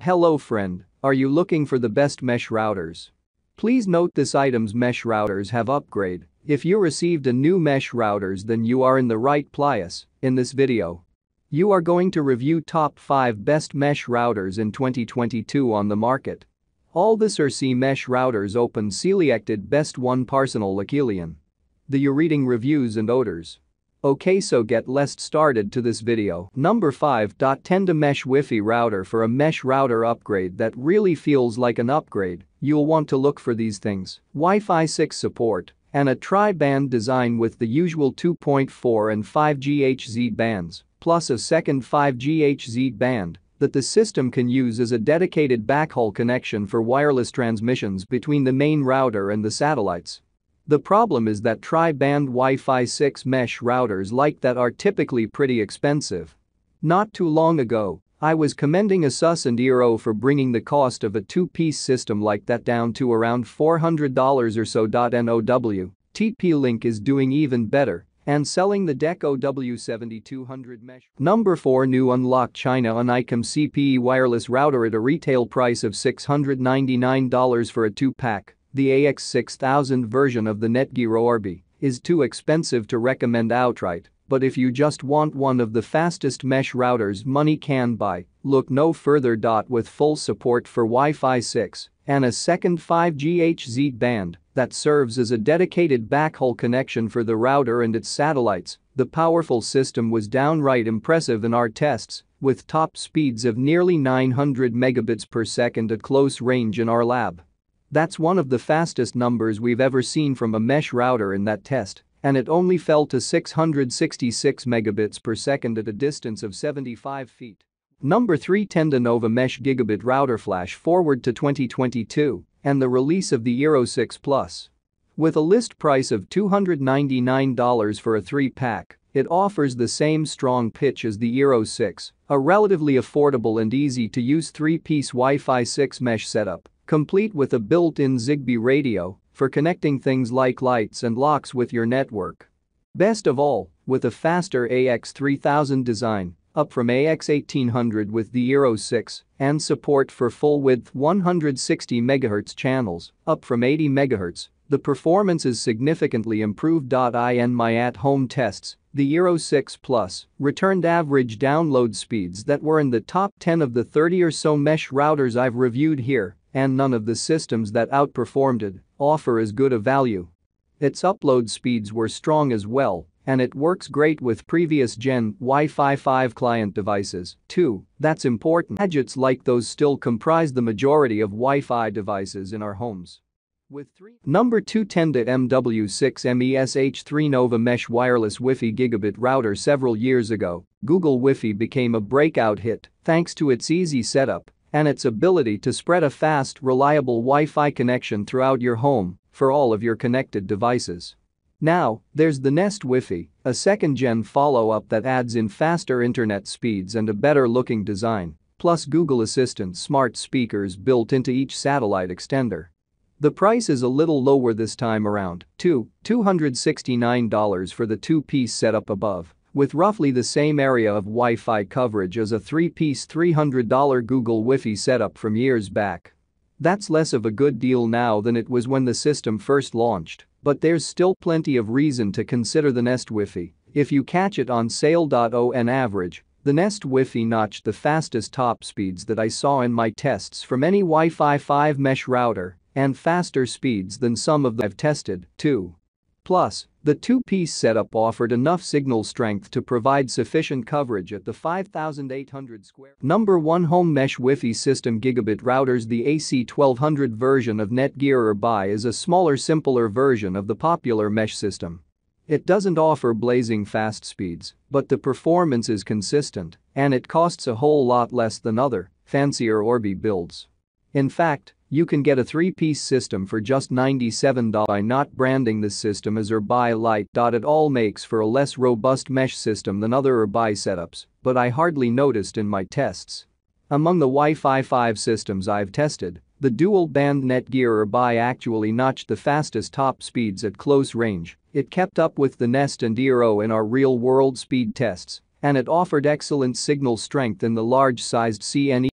Hello friend, are you looking for the best mesh routers? Please note this item's mesh routers have upgrade. If you received a new mesh routers, then you are in the right place. In this video, you are going to review top 5 best mesh routers in 2022 on the market. All this are C mesh routers open selected best one personal Lakilian. The you reading reviews and odors. Okay, so get let's started to this video. Number 5. Tenda Mesh Wi-Fi router. For a mesh router upgrade that really feels like an upgrade, you'll want to look for these things: Wi-Fi 6 support and a tri-band design with the usual 2.4 and 5 GHz bands, plus a second 5 GHz band that the system can use as a dedicated backhaul connection for wireless transmissions between the main router and the satellites. The problem is that tri-band Wi-Fi 6 mesh routers like that are typically pretty expensive. Not too long ago, I was commending Asus and Eero for bringing the cost of a two-piece system like that down to around $400 or so. Now, TP-Link is doing even better and selling the Deco W7200 mesh. Number 4. New unlocked China Unicom CPE wireless router at a retail price of $699 for a 2-pack. The AX6000 version of the Netgear Orbi is too expensive to recommend outright, but if you just want one of the fastest mesh routers money can buy, look no further. With full support for Wi-Fi 6 and a second 5 GHz band that serves as a dedicated backhaul connection for the router and its satellites, the powerful system was downright impressive in our tests, with top speeds of nearly 900 megabits per second at close range in our lab. That's one of the fastest numbers we've ever seen from a mesh router in that test, and it only fell to 666 megabits per second at a distance of 75 feet. Number 3. Tenda Nova Mesh Gigabit Router. Flash forward to 2022 and the release of the Eero 6 Plus. With a list price of $299 for a 3-pack, it offers the same strong pitch as the Eero 6, a relatively affordable and easy-to-use 3-piece Wi-Fi 6 mesh setup, complete with a built-in Zigbee radio for connecting things like lights and locks with your network. Best of all, with a faster AX3000 design, up from AX1800 with the Eero 6, and support for full-width 160 MHz channels, up from 80 MHz, the performance is significantly improved. In my at-home tests, the Eero 6 Plus returned average download speeds that were in the top 10 of the 30 or so mesh routers I've reviewed here, and none of the systems that outperformed it offer as good a value. Its upload speeds were strong as well, and it works great with previous gen Wi-Fi 5 client devices, too. That's important. Gadgets like those still comprise the majority of Wi-Fi devices in our homes. Number 2. Tenda MW6MESH3 Nova Mesh Wireless Wi-Fi Gigabit Router. Several years ago, Google Wi-Fi became a breakout hit thanks to its easy setup and its ability to spread a fast, reliable Wi-Fi connection throughout your home for all of your connected devices. Now, there's the Nest Wi-Fi, a second-gen follow-up that adds in faster internet speeds and a better-looking design, plus Google Assistant smart speakers built into each satellite extender. The price is a little lower this time around, $269 for the 2-piece setup above, with roughly the same area of Wi-Fi coverage as a 3-piece $300 Google Wi-Fi setup from years back. That's less of a good deal now than it was when the system first launched, but there's still plenty of reason to consider the Nest Wi-Fi if you catch it on sale. On average, the Nest Wi-Fi notched the fastest top speeds that I saw in my tests from any Wi-Fi 5 mesh router, and faster speeds than some of them I've tested, too. Plus, the 2-piece setup offered enough signal strength to provide sufficient coverage at the 5,800 square. Number 1. Home Mesh Wi-Fi System Gigabit Routers. The AC1200 version of Netgear Orbi is a smaller, simpler version of the popular mesh system. It doesn't offer blazing fast speeds, but the performance is consistent, and it costs a whole lot less than other, fancier Orbi builds. In fact, you can get a 3-piece system for just $97 by not branding this system as Orbi Lite. It all makes for a less robust mesh system than other Orbi setups, but I hardly noticed in my tests. Among the Wi-Fi 5 systems I've tested, the dual-band Netgear Orbi actually notched the fastest top speeds at close range. It kept up with the Nest and Eero in our real-world speed tests, and it offered excellent signal strength in the large-sized CNE